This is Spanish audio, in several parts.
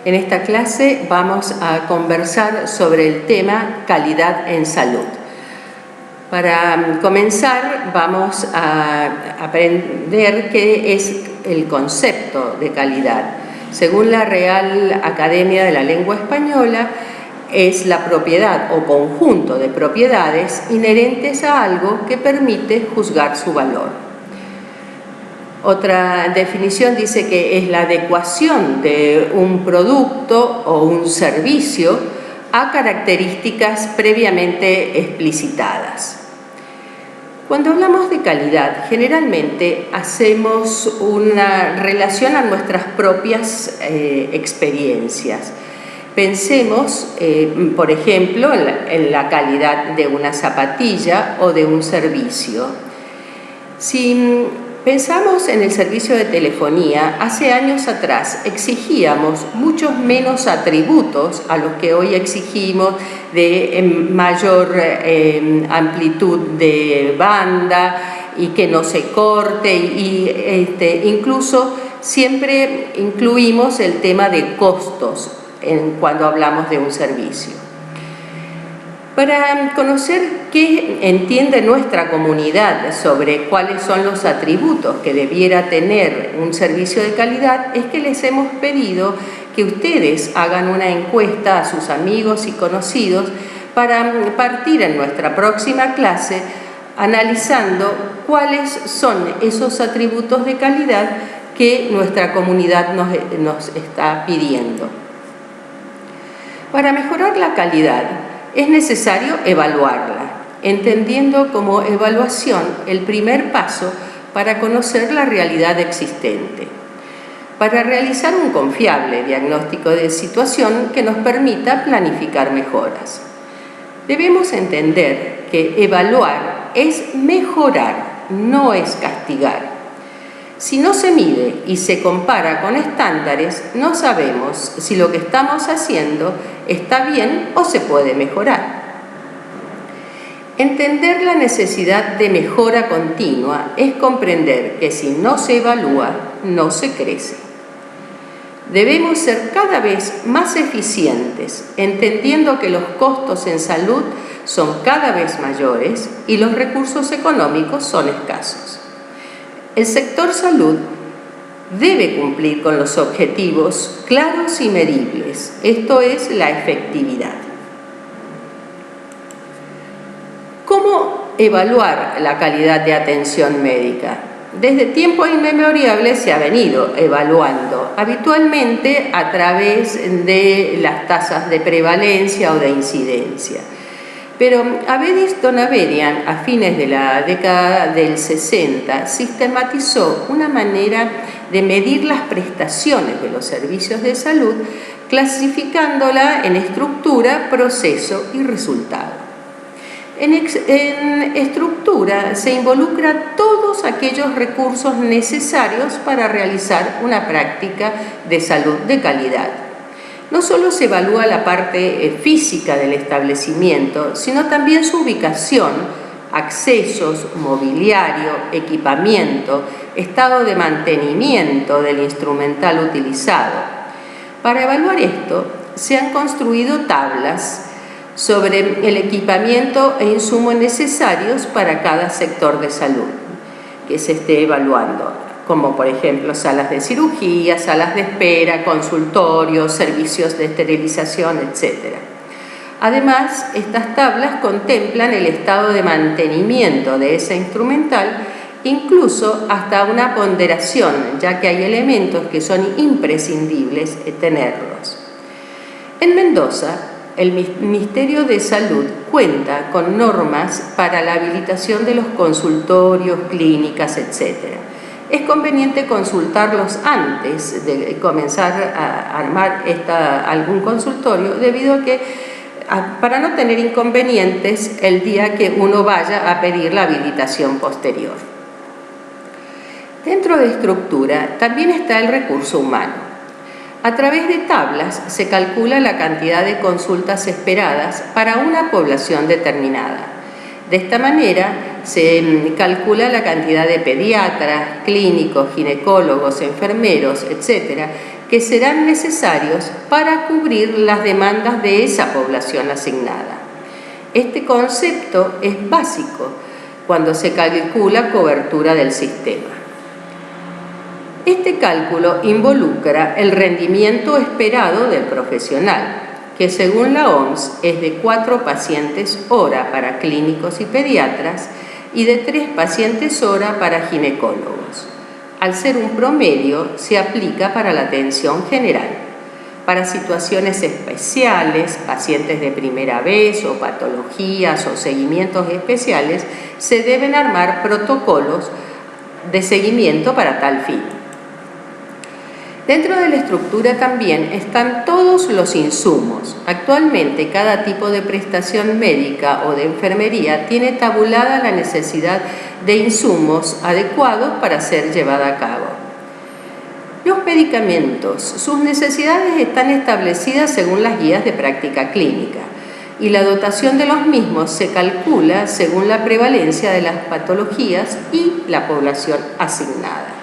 En esta clase vamos a conversar sobre el tema calidad en salud. Para comenzar vamos a aprender qué es el concepto de calidad. Según la Real Academia de la Lengua Española, es la propiedad o conjunto de propiedades inherentes a algo que permite juzgar su valor. Otra definición dice que es la adecuación de un producto o un servicio a características previamente explicitadas. Cuando hablamos de calidad, generalmente hacemos una relación a nuestras propias experiencias. Pensemos, por ejemplo, en la calidad de una zapatilla o de un servicio. Si pensamos en el servicio de telefonía, hace años atrás exigíamos muchos menos atributos a los que hoy exigimos, de mayor amplitud de banda y que no se corte, incluso siempre incluimos el tema de costos cuando hablamos de un servicio. Para conocer qué entiende nuestra comunidad sobre cuáles son los atributos que debiera tener un servicio de calidad, es que les hemos pedido que ustedes hagan una encuesta a sus amigos y conocidos para partir en nuestra próxima clase analizando cuáles son esos atributos de calidad que nuestra comunidad nos está pidiendo. Para mejorar la calidad, es necesario evaluarla, entendiendo como evaluación el primer paso para conocer la realidad existente, para realizar un confiable diagnóstico de situación que nos permita planificar mejoras. Debemos entender que evaluar es mejorar, no es castigar. Si no se mide y se compara con estándares, no sabemos si lo que estamos haciendo está bien o se puede mejorar. Entender la necesidad de mejora continua es comprender que si no se evalúa, no se crece. Debemos ser cada vez más eficientes, entendiendo que los costos en salud son cada vez mayores y los recursos económicos son escasos. El sector salud debe cumplir con los objetivos claros y medibles, esto es la efectividad. ¿Cómo evaluar la calidad de atención médica? Desde tiempos inmemoriales se ha venido evaluando, habitualmente a través de las tasas de prevalencia o de incidencia. Pero Avedis Donaverian, a fines de la década del 60, sistematizó una manera de medir las prestaciones de los servicios de salud, clasificándola en estructura, proceso y resultado. En estructura se involucra todos aquellos recursos necesarios para realizar una práctica de salud de calidad. No solo se evalúa la parte física del establecimiento, sino también su ubicación, accesos, mobiliario, equipamiento, estado de mantenimiento del instrumental utilizado. Para evaluar esto, se han construido tablas sobre el equipamiento e insumos necesarios para cada sector de salud que se esté evaluando, como por ejemplo salas de cirugía, salas de espera, consultorios, servicios de esterilización, etc. Además, estas tablas contemplan el estado de mantenimiento de ese instrumental, incluso hasta una ponderación, ya que hay elementos que son imprescindibles tenerlos. En Mendoza, el Ministerio de Salud cuenta con normas para la habilitación de los consultorios, clínicas, etc. Es conveniente consultarlos antes de comenzar a armar algún consultorio, debido a que para no tener inconvenientes el día que uno vaya a pedir la habilitación posterior. Dentro de estructura también está el recurso humano. A través de tablas se calcula la cantidad de consultas esperadas para una población determinada. De esta manera se calcula la cantidad de pediatras, clínicos, ginecólogos, enfermeros, etcétera, que que serán necesarios para cubrir las demandas de esa población asignada. Este concepto es básico cuando se calcula cobertura del sistema. Este cálculo involucra el rendimiento esperado del profesional, que según la OMS es de 4 pacientes hora para clínicos y pediatras y de 3 pacientes hora para ginecólogos. Al ser un promedio, se aplica para la atención general. Para situaciones especiales, pacientes de primera vez o patologías o seguimientos especiales, se deben armar protocolos de seguimiento para tal fin. Dentro de la estructura también están todos los insumos. Actualmente cada tipo de prestación médica o de enfermería tiene tabulada la necesidad de insumos adecuados para ser llevada a cabo. Los medicamentos, sus necesidades están establecidas según las guías de práctica clínica y la dotación de los mismos se calcula según la prevalencia de las patologías y la población asignada.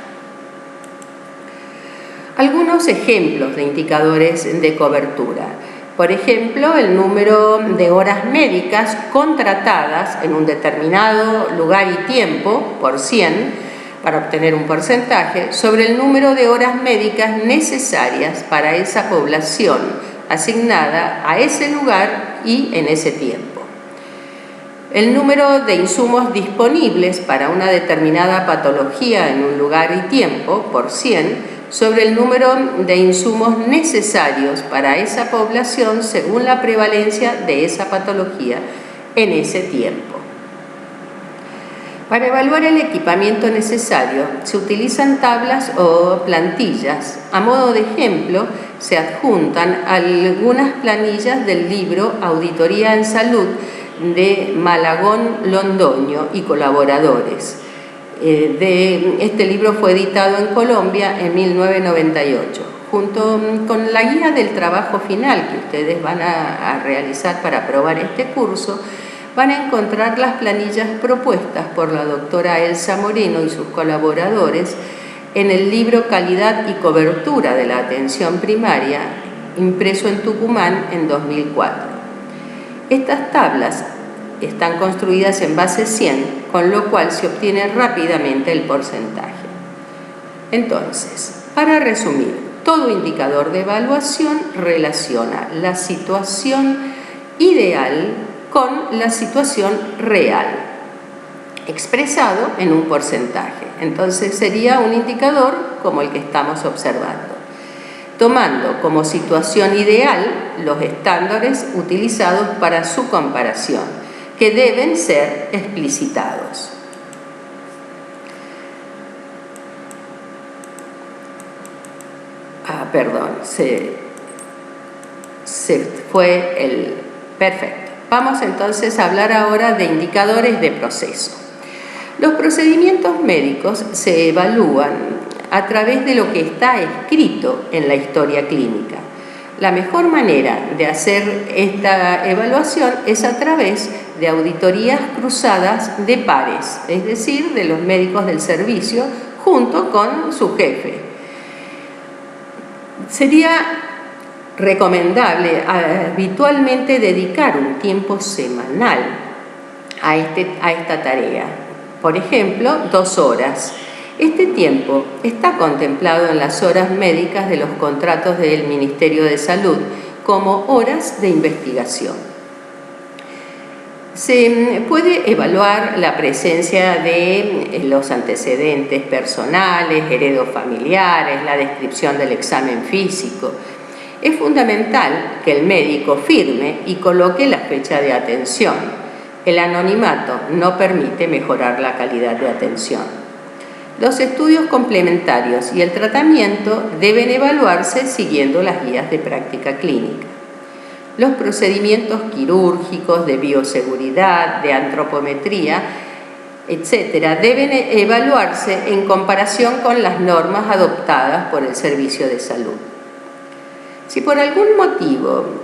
Algunos ejemplos de indicadores de cobertura. Por ejemplo, el número de horas médicas contratadas en un determinado lugar y tiempo por 100 para obtener un porcentaje sobre el número de horas médicas necesarias para esa población asignada a ese lugar y en ese tiempo. El número de insumos disponibles para una determinada patología en un lugar y tiempo por 100 sobre el número de insumos necesarios para esa población según la prevalencia de esa patología en ese tiempo. Para evaluar el equipamiento necesario se utilizan tablas o plantillas. A modo de ejemplo, se adjuntan algunas planillas del libro Auditoría en Salud de Malagón Londoño y colaboradores. Este libro fue editado en Colombia en 1998. Junto con la guía del trabajo final que ustedes van a realizar para aprobar este curso, van a encontrar las planillas propuestas por la doctora Elsa Moreno y sus colaboradores en el libro Calidad y Cobertura de la Atención Primaria, impreso en Tucumán en 2004. Estas tablas están construidas en base 100, con lo cual se obtiene rápidamente el porcentaje. Entonces, para resumir, todo indicador de evaluación relaciona la situación ideal con la situación real, expresado en un porcentaje. Entonces sería un indicador como el que estamos observando, tomando como situación ideal los estándares utilizados para su comparación, que deben ser explicitados. Se fue el... Perfecto. Vamos entonces a hablar ahora de indicadores de proceso. Los procedimientos médicos se evalúan a través de lo que está escrito en la historia clínica. La mejor manera de hacer esta evaluación es a través de auditorías cruzadas de pares, es decir, de los médicos del servicio junto con su jefe. Sería recomendable habitualmente dedicar un tiempo semanal a esta tarea. Por ejemplo, 2 horas. Este tiempo está contemplado en las horas médicas de los contratos del Ministerio de Salud como horas de investigación. Se puede evaluar la presencia de los antecedentes personales, heredos familiares, la descripción del examen físico. Es fundamental que el médico firme y coloque la fecha de atención. El anonimato no permite mejorar la calidad de atención. Los estudios complementarios y el tratamiento deben evaluarse siguiendo las guías de práctica clínica. Los procedimientos quirúrgicos, de bioseguridad, de antropometría, etc., deben evaluarse en comparación con las normas adoptadas por el Servicio de Salud. Si por algún motivo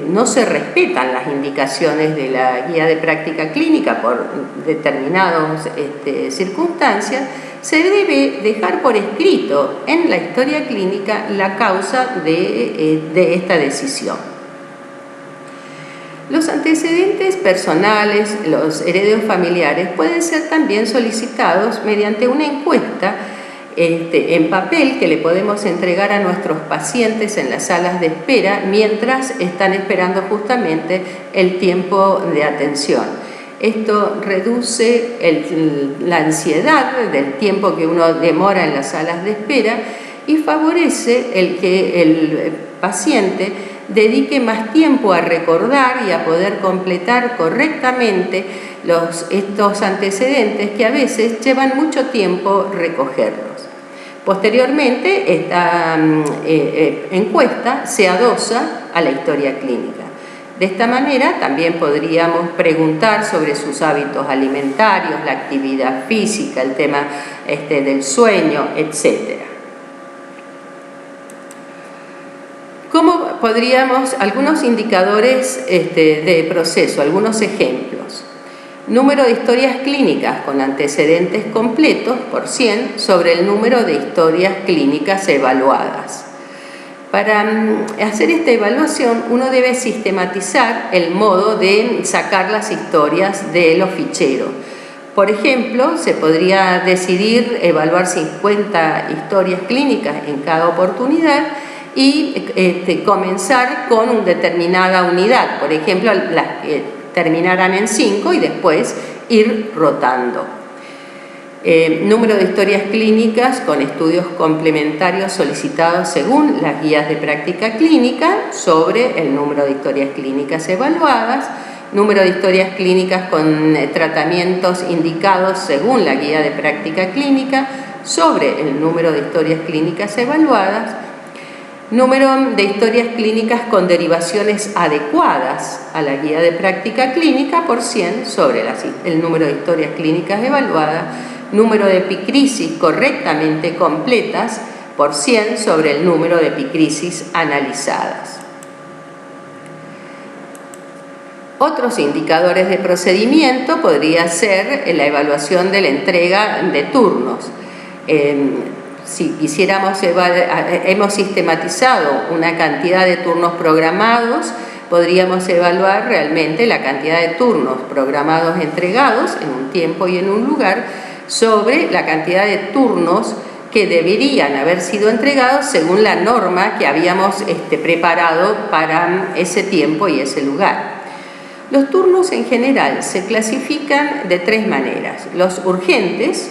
no se respetan las indicaciones de la guía de práctica clínica por determinadas circunstancias, se debe dejar por escrito en la historia clínica la causa de esta decisión. Los antecedentes personales, los herederos familiares, pueden ser también solicitados mediante una encuesta en papel que le podemos entregar a nuestros pacientes en las salas de espera mientras están esperando justamente el tiempo de atención. Esto reduce la ansiedad del tiempo que uno demora en las salas de espera y favorece el que el paciente dedique más tiempo a recordar y a poder completar correctamente estos antecedentes que a veces llevan mucho tiempo recogerlos. Posteriormente, esta encuesta se adosa a la historia clínica. De esta manera también podríamos preguntar sobre sus hábitos alimentarios, la actividad física, el tema del sueño, etc. ¿Cómo podríamos, algunos indicadores de proceso, algunos ejemplos? Número de historias clínicas con antecedentes completos por 100 sobre el número de historias clínicas evaluadas. Para hacer esta evaluación uno debe sistematizar el modo de sacar las historias de los ficheros. Por ejemplo, se podría decidir evaluar 50 historias clínicas en cada oportunidad y comenzar con una determinada unidad, por ejemplo, las que terminaran en 5 y después ir rotando. Número de historias clínicas con estudios complementarios solicitados según las guías de práctica clínica sobre el número de historias clínicas evaluadas, número de historias clínicas con tratamientos indicados según la guía de práctica clínica sobre el número de historias clínicas evaluadas, número de historias clínicas con derivaciones adecuadas a la guía de práctica clínica por 100 sobre el número de historias clínicas evaluadas, número de epicrisis correctamente completas por 100 sobre el número de epicrisis analizadas. Otros indicadores de procedimiento podría ser la evaluación de la entrega de turnos. Si quisiéramos hemos sistematizado una cantidad de turnos programados, podríamos evaluar realmente la cantidad de turnos programados entregados en un tiempo y en un lugar sobre la cantidad de turnos que deberían haber sido entregados según la norma que habíamos preparado para ese tiempo y ese lugar. Los turnos en general se clasifican de 3 maneras: los urgentes,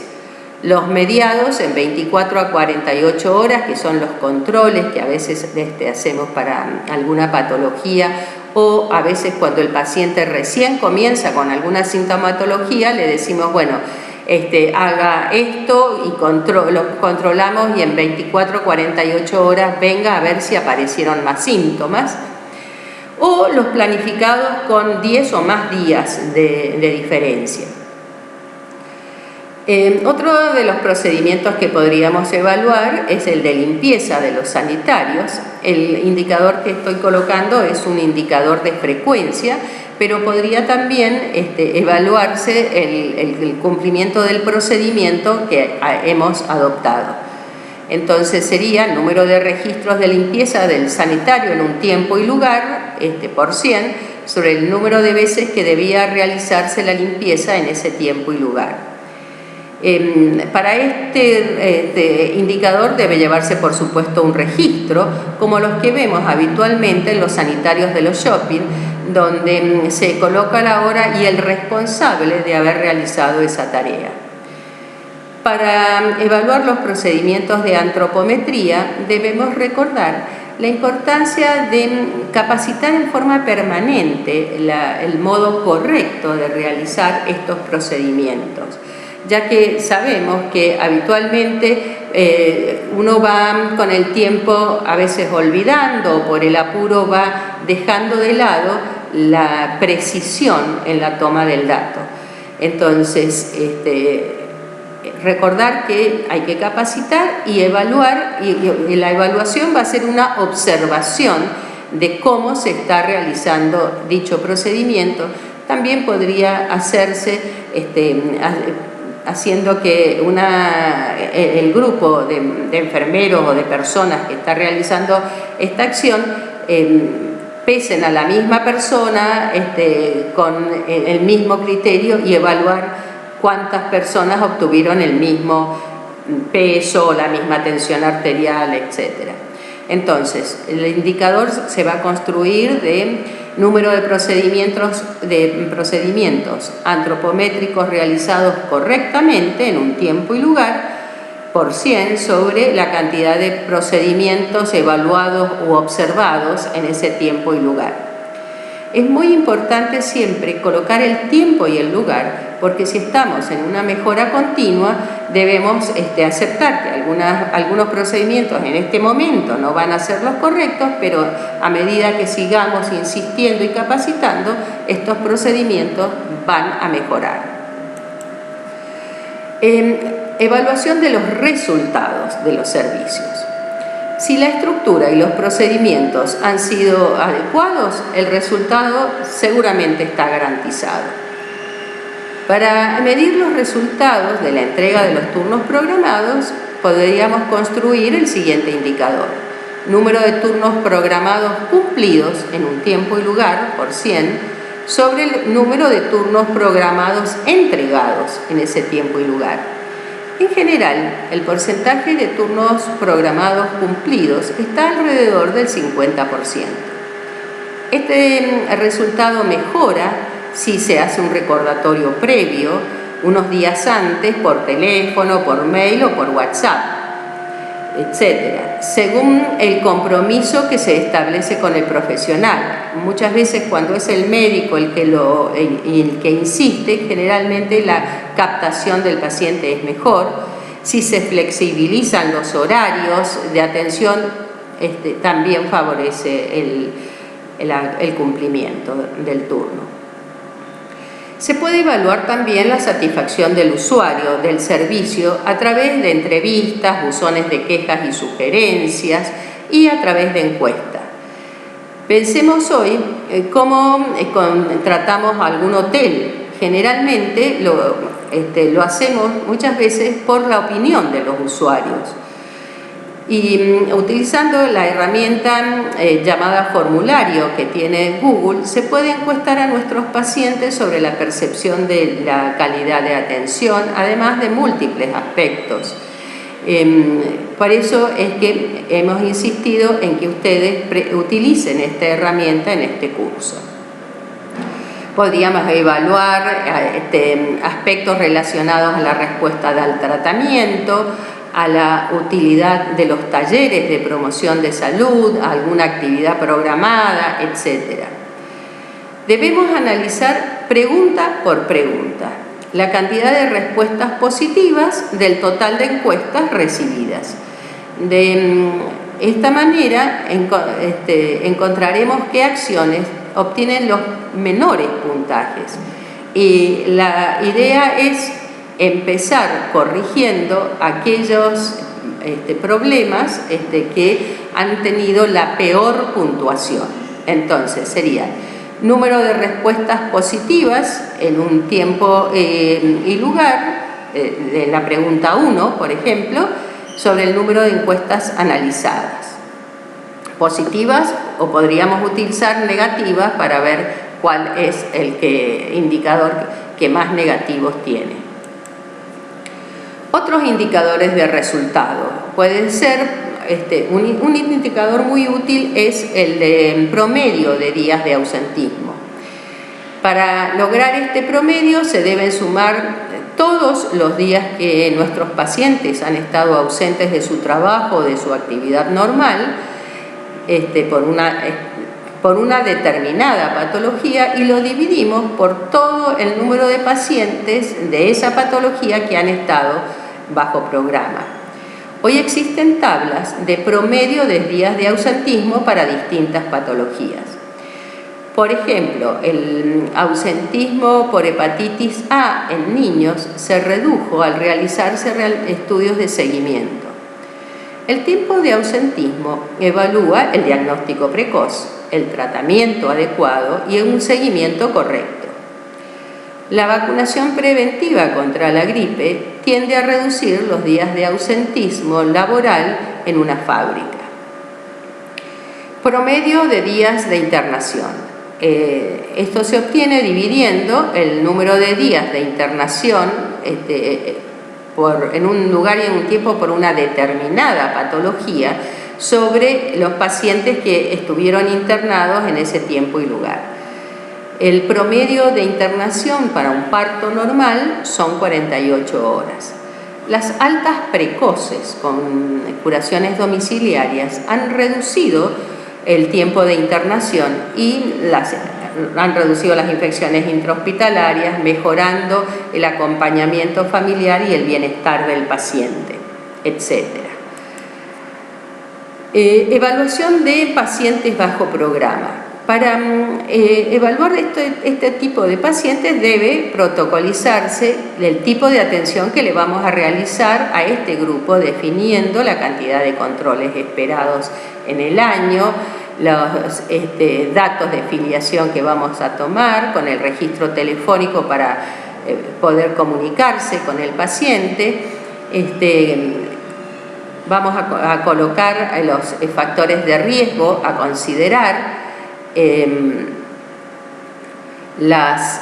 los mediados en 24 a 48 horas, que son los controles que a veces hacemos para alguna patología, o a veces cuando el paciente recién comienza con alguna sintomatología le decimos, bueno, haga esto y lo controlamos y en 24 a 48 horas venga a ver si aparecieron más síntomas. O los planificados con 10 o más días de diferencia. Otro de los procedimientos que podríamos evaluar es el de limpieza de los sanitarios. El indicador que estoy colocando es un indicador de frecuencia, pero podría también evaluarse el cumplimiento del procedimiento que hemos adoptado. Entonces sería el número de registros de limpieza del sanitario en un tiempo y lugar por 100 sobre el número de veces que debía realizarse la limpieza en ese tiempo y lugar. Para este indicador debe llevarse por supuesto un registro, como los que vemos habitualmente en los sanitarios de los shopping, donde se coloca la hora y el responsable de haber realizado esa tarea. Para evaluar los procedimientos de antropometría debemos recordar la importancia de capacitar en forma permanente el modo correcto de realizar estos procedimientos, ya que sabemos que habitualmente uno va con el tiempo a veces olvidando o por el apuro va dejando de lado la precisión en la toma del dato. Entonces, recordar que hay que capacitar y evaluar, y la evaluación va a ser una observación de cómo se está realizando dicho procedimiento. También podría hacerse haciendo que el grupo de enfermeros o de personas que está realizando esta acción pesen a la misma persona con el mismo criterio y evaluar cuántas personas obtuvieron el mismo peso, la misma tensión arterial, etc. Entonces, el indicador se va a construir de número de procedimientos antropométricos realizados correctamente en un tiempo y lugar por 100 sobre la cantidad de procedimientos evaluados u observados en ese tiempo y lugar. Es muy importante siempre colocar el tiempo y el lugar, porque si estamos en una mejora continua, debemos aceptar que algunos procedimientos en este momento no van a ser los correctos, pero a medida que sigamos insistiendo y capacitando, estos procedimientos van a mejorar. Evaluación de los resultados de los servicios. Si la estructura y los procedimientos han sido adecuados, el resultado seguramente está garantizado. Para medir los resultados de la entrega de los turnos programados, podríamos construir el siguiente indicador: número de turnos programados cumplidos en un tiempo y lugar por 100 sobre el número de turnos programados entregados en ese tiempo y lugar. En general, el porcentaje de turnos programados cumplidos está alrededor del 50%. Este resultado mejora si se hace un recordatorio previo, unos días antes, por teléfono, por mail o por WhatsApp, etc., según el compromiso que se establece con el profesional. Muchas veces, cuando es el médico el que insiste, generalmente la captación del paciente es mejor. Si se flexibilizan los horarios de atención, también favorece el cumplimiento del turno. Se puede evaluar también la satisfacción del usuario del servicio a través de entrevistas, buzones de quejas y sugerencias y a través de encuestas. Pensemos hoy cómo contratamos algún hotel. Generalmente lo hacemos muchas veces por la opinión de los usuarios. Y utilizando la herramienta llamada formulario que tiene Google, se puede encuestar a nuestros pacientes sobre la percepción de la calidad de atención, además de múltiples aspectos. Por eso es que hemos insistido en que ustedes utilicen esta herramienta en este curso. Podríamos evaluar aspectos relacionados a la respuesta al tratamiento, a la utilidad de los talleres de promoción de salud, a alguna actividad programada, etc. Debemos analizar pregunta por pregunta la cantidad de respuestas positivas del total de encuestas recibidas. De esta manera encontraremos qué acciones obtienen los menores puntajes, y la idea es empezar corrigiendo aquellos problemas que han tenido la peor puntuación. Entonces sería número de respuestas positivas en un tiempo y lugar, de la pregunta 1, por ejemplo, sobre el número de encuestas analizadas. Positivas, o podríamos utilizar negativas para ver cuál es el indicador que más negativos tiene. Otros indicadores de resultado pueden ser, un indicador muy útil es el de promedio de días de ausentismo. Para lograr este promedio se deben sumar todos los días que nuestros pacientes han estado ausentes de su trabajo o de su actividad normal por una determinada patología, y lo dividimos por todo el número de pacientes de esa patología que han estado bajo programa. Hoy existen tablas de promedio de días de ausentismo para distintas patologías. Por ejemplo, el ausentismo por hepatitis A en niños se redujo al realizarse estudios de seguimiento. El tiempo de ausentismo evalúa el diagnóstico precoz, el tratamiento adecuado y un seguimiento correcto. La vacunación preventiva contra la gripe tiende a reducir los días de ausentismo laboral en una fábrica. Promedio de días de internación. Esto se obtiene dividiendo el número de días de internación en un lugar y en un tiempo por una determinada patología sobre los pacientes que estuvieron internados en ese tiempo y lugar. El promedio de internación para un parto normal son 48 horas. Las altas precoces con curaciones domiciliarias han reducido el tiempo de internación y han reducido las infecciones intrahospitalarias, mejorando el acompañamiento familiar y el bienestar del paciente, etc. Evaluación de pacientes bajo programa. Para evaluar este tipo de pacientes debe protocolizarse el tipo de atención que le vamos a realizar a este grupo, definiendo la cantidad de controles esperados en el año, los datos de filiación que vamos a tomar, con el registro telefónico para poder comunicarse con el paciente. Vamos a colocar los factores de riesgo a considerar, las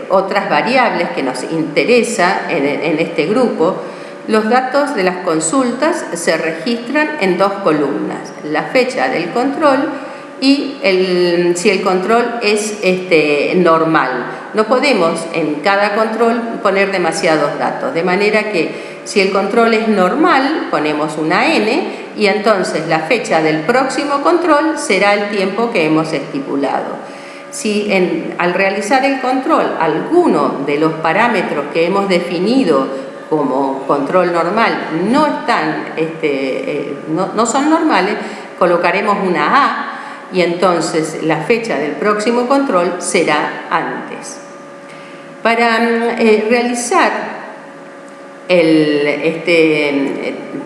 otras variables que nos interesan en este grupo. Los datos de las consultas se registran en 2 columnas: la fecha del control y si el control es normal. No podemos en cada control poner demasiados datos, de manera que si el control es normal ponemos una N y entonces la fecha del próximo control será el tiempo que hemos estipulado. Si al realizar el control alguno de los parámetros que hemos definido como control normal no son normales, colocaremos una A y entonces la fecha del próximo control será antes. Para realizar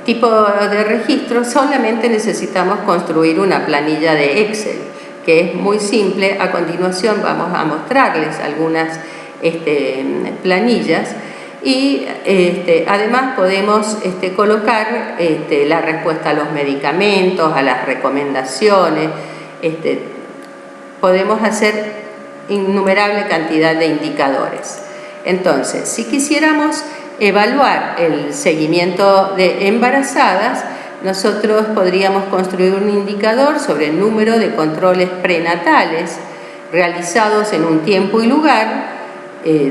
tipo de registro solamente necesitamos construir una planilla de Excel, que es muy simple. A continuación vamos a mostrarles algunas planillas y además podemos colocar la respuesta a los medicamentos, a las recomendaciones. Podemos hacer innumerable cantidad de indicadores. Entonces, si quisiéramos evaluar el seguimiento de embarazadas, nosotros podríamos construir un indicador sobre el número de controles prenatales realizados en un tiempo y lugar,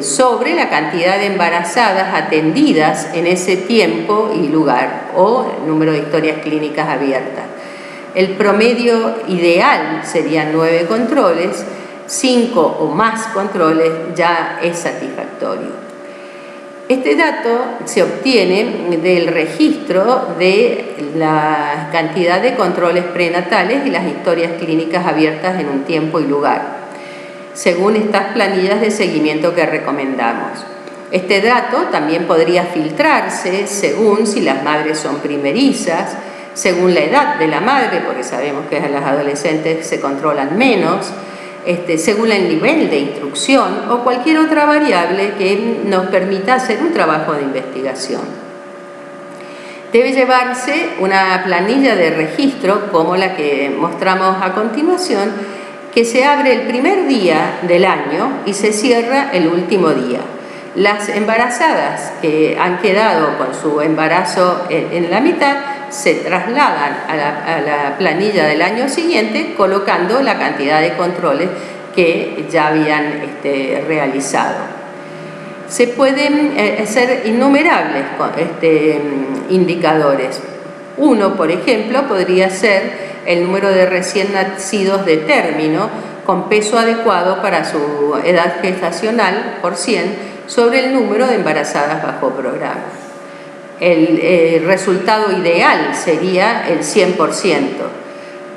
sobre la cantidad de embarazadas atendidas en ese tiempo y lugar, o el número de historias clínicas abiertas. El promedio ideal serían 9 controles, 5 o más controles ya es satisfactorio. Este dato se obtiene del registro de la cantidad de controles prenatales y las historias clínicas abiertas en un tiempo y lugar, según estas planillas de seguimiento que recomendamos. Este dato también podría filtrarse según si las madres son primerizas, según la edad de la madre, porque sabemos que a las adolescentes se controlan menos, según el nivel de instrucción o cualquier otra variable que nos permita hacer un trabajo de investigación. Debe llevarse una planilla de registro como la que mostramos a continuación, que se abre el primer día del año y se cierra el último día. Las embarazadas que han quedado con su embarazo en la mitad se trasladan a la planilla del año siguiente, colocando la cantidad de controles que ya habían realizado. Se pueden hacer innumerables indicadores. Uno, por ejemplo, podría ser el número de recién nacidos de término con peso adecuado para su edad gestacional por 100 sobre el número de embarazadas bajo programa. El resultado ideal sería el 100%.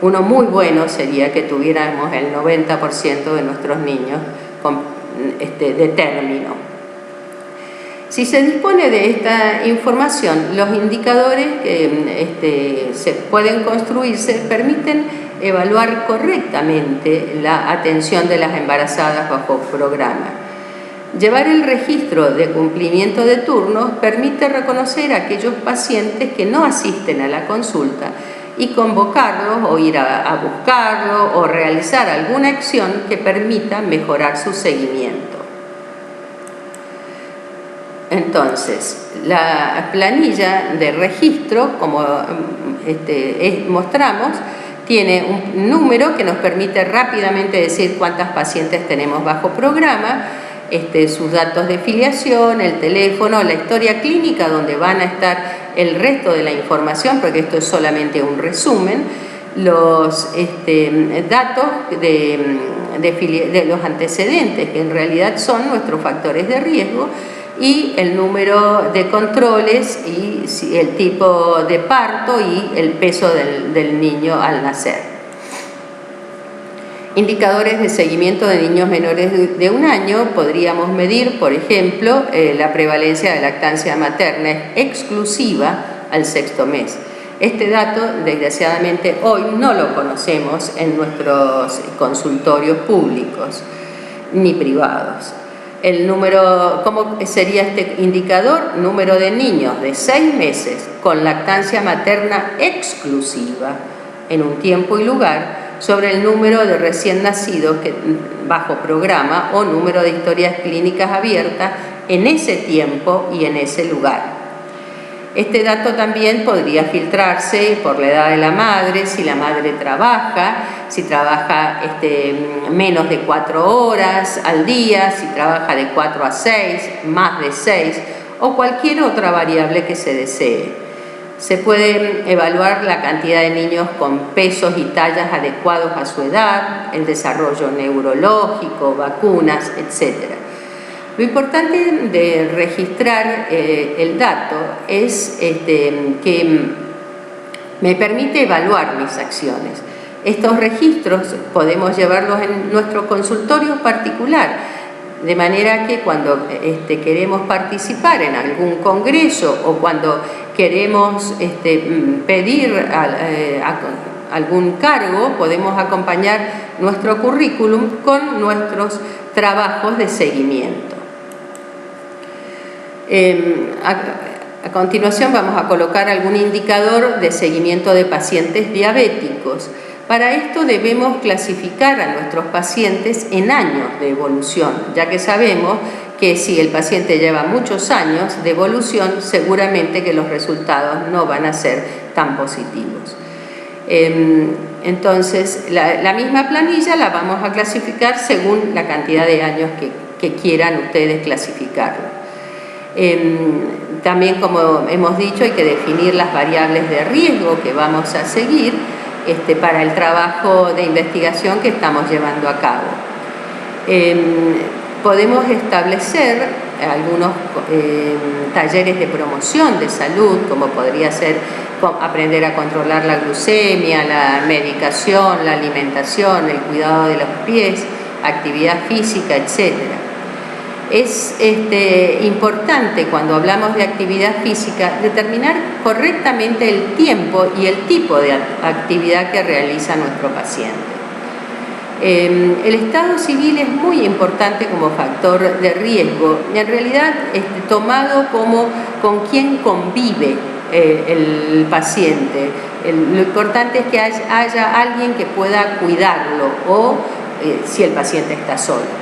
Uno muy bueno sería que tuviéramos el 90% de nuestros niños de término. Si se dispone de esta información, los indicadores que se pueden construirse permiten evaluar correctamente la atención de las embarazadas bajo programa. Llevar el registro de cumplimiento de turnos permite reconocer a aquellos pacientes que no asisten a la consulta y convocarlos o ir a buscarlos o realizar alguna acción que permita mejorar su seguimiento. Entonces, la planilla de registro, como mostramos, tiene un número que nos permite rápidamente decir cuántas pacientes tenemos bajo programa, sus datos de filiación, el teléfono, la historia clínica donde van a estar el resto de la información, porque esto es solamente un resumen, los datos de los antecedentes, que en realidad son nuestros factores de riesgo, y el número de controles y el tipo de parto y el peso del niño al nacer. Indicadores de seguimiento de niños menores de 1 año, podríamos medir, por ejemplo, la prevalencia de lactancia materna exclusiva al 6º mes. Este dato, desgraciadamente, hoy no lo conocemos en nuestros consultorios públicos ni privados. El número, ¿cómo sería este indicador? Número de niños de 6 meses con lactancia materna exclusiva en un tiempo y lugar sobre el número de recién nacidos bajo programa o número de historias clínicas abiertas en ese tiempo y en ese lugar. Este dato también podría filtrarse por la edad de la madre, si la madre trabaja, si trabaja menos de 4 horas al día, si trabaja de 4 a 6, más de 6 o cualquier otra variable que se desee. Se puede evaluar la cantidad de niños con pesos y tallas adecuados a su edad, el desarrollo neurológico, vacunas, etc. Lo importante de registrar el dato es que me permite evaluar mis acciones. Estos registros podemos llevarlos en nuestro consultorio particular, de manera que cuando queremos participar en algún congreso o cuando queremos pedir algún cargo, podemos acompañar nuestro currículum con nuestros trabajos de seguimiento. A continuación vamos a colocar algún indicador de seguimiento de pacientes diabéticos. Para esto debemos clasificar a nuestros pacientes en años de evolución, ya que sabemos que si el paciente lleva muchos años de evolución, seguramente que los resultados no van a ser tan positivos. Entonces, la misma planilla la vamos a clasificar según la cantidad de años que quieran ustedes clasificarlo. También, como hemos dicho, hay que definir las variables de riesgo que vamos a seguir para el trabajo de investigación que estamos llevando a cabo. Podemos establecer algunos talleres de promoción de salud, como podría ser aprender a controlar la glucemia, la medicación, la alimentación, el cuidado de los pies, actividad física, etc. Es importante, cuando hablamos de actividad física, determinar correctamente el tiempo y el tipo de actividad que realiza nuestro paciente. El estado civil es muy importante como factor de riesgo, en realidad tomado como con quién convive el paciente. Lo importante es que haya alguien que pueda cuidarlo o si el paciente está solo.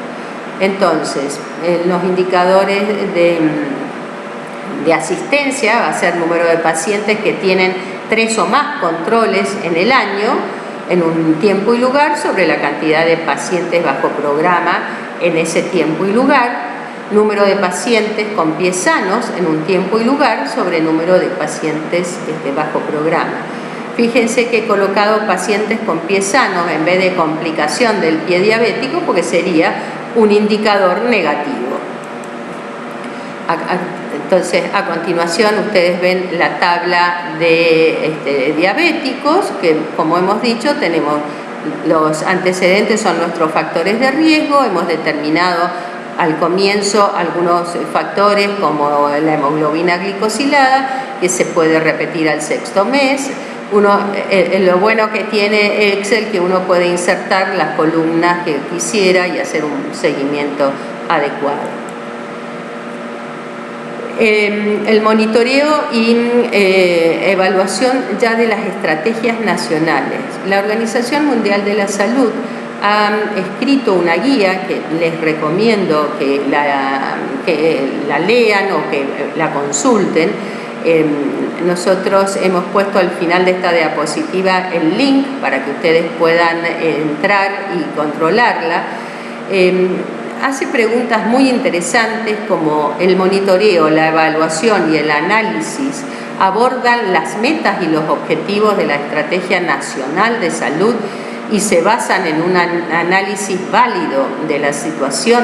Entonces, los indicadores de asistencia va a ser número de pacientes que tienen 3 o más controles en el año, en un tiempo y lugar, sobre la cantidad de pacientes bajo programa en ese tiempo y lugar, número de pacientes con pies sanos en un tiempo y lugar sobre número de pacientes bajo programa. Fíjense que he colocado pacientes con pies sanos en vez de complicación del pie diabético, porque sería un indicador negativo. Entonces, a continuación ustedes ven la tabla de diabéticos, que como hemos dicho, tenemos los antecedentes, son nuestros factores de riesgo. Hemos determinado al comienzo algunos factores como la hemoglobina glicosilada, que se puede repetir al 6º mes. Lo bueno que tiene Excel que uno puede insertar las columnas que quisiera y hacer un seguimiento adecuado. El monitoreo y evaluación ya de las estrategias nacionales. La Organización Mundial de la Salud ha escrito una guía que les recomiendo que la lean o que la consulten. Nosotros hemos puesto al final de esta diapositiva el link para que ustedes puedan entrar y controlarla. Hace preguntas muy interesantes como el monitoreo, la evaluación y el análisis abordan las metas y los objetivos de la Estrategia Nacional de Salud y se basan en un análisis válido de la situación.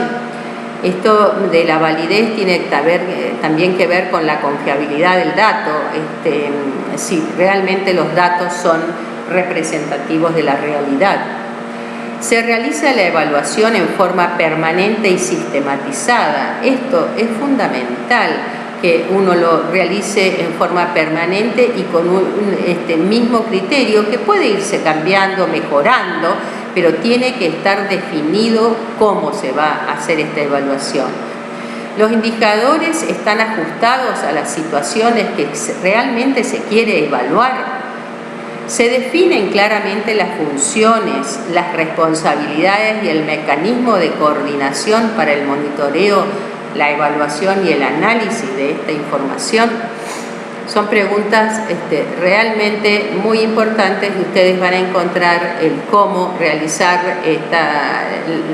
Esto de la validez tiene también que ver con la confiabilidad del dato, si realmente los datos son representativos de la realidad. Se realiza la evaluación en forma permanente y sistematizada. Esto es fundamental, que uno lo realice en forma permanente y con un mismo criterio que puede irse cambiando, mejorando, pero tiene que estar definido cómo se va a hacer esta evaluación. Los indicadores están ajustados a las situaciones que realmente se quiere evaluar. Se definen claramente las funciones, las responsabilidades y el mecanismo de coordinación para el monitoreo, la evaluación y el análisis de esta información. Son preguntas realmente muy importantes y ustedes van a encontrar el cómo realizar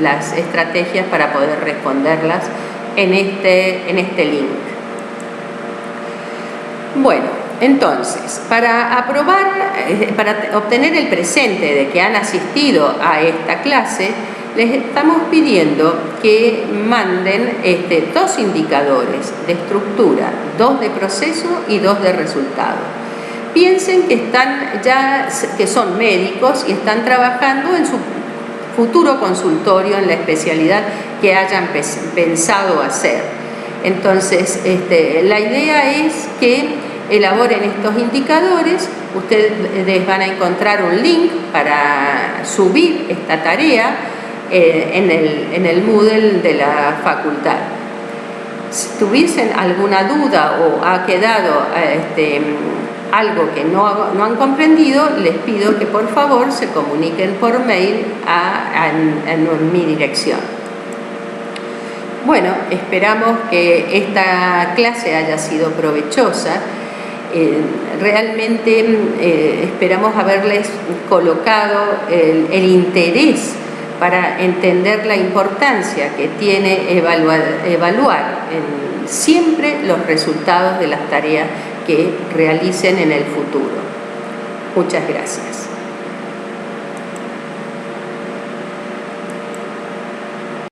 las estrategias para poder responderlas en este link. Bueno, entonces, para obtener el presente de que han asistido a esta clase, les estamos pidiendo que manden 2 indicadores de estructura, 2 de proceso y 2 de resultado. Piensen que son médicos y están trabajando en su futuro consultorio en la especialidad que hayan pensado hacer. Entonces, la idea es que elaboren estos indicadores. Ustedes van a encontrar un link para subir esta tarea en el Moodle de la facultad. Si tuviesen alguna duda o ha quedado algo que no han comprendido, les pido que por favor se comuniquen por mail en mi dirección. Bueno, esperamos que esta clase haya sido provechosa. Realmente esperamos haberles colocado el interés para entender la importancia que tiene evaluar siempre los resultados de las tareas que realicen en el futuro. Muchas gracias.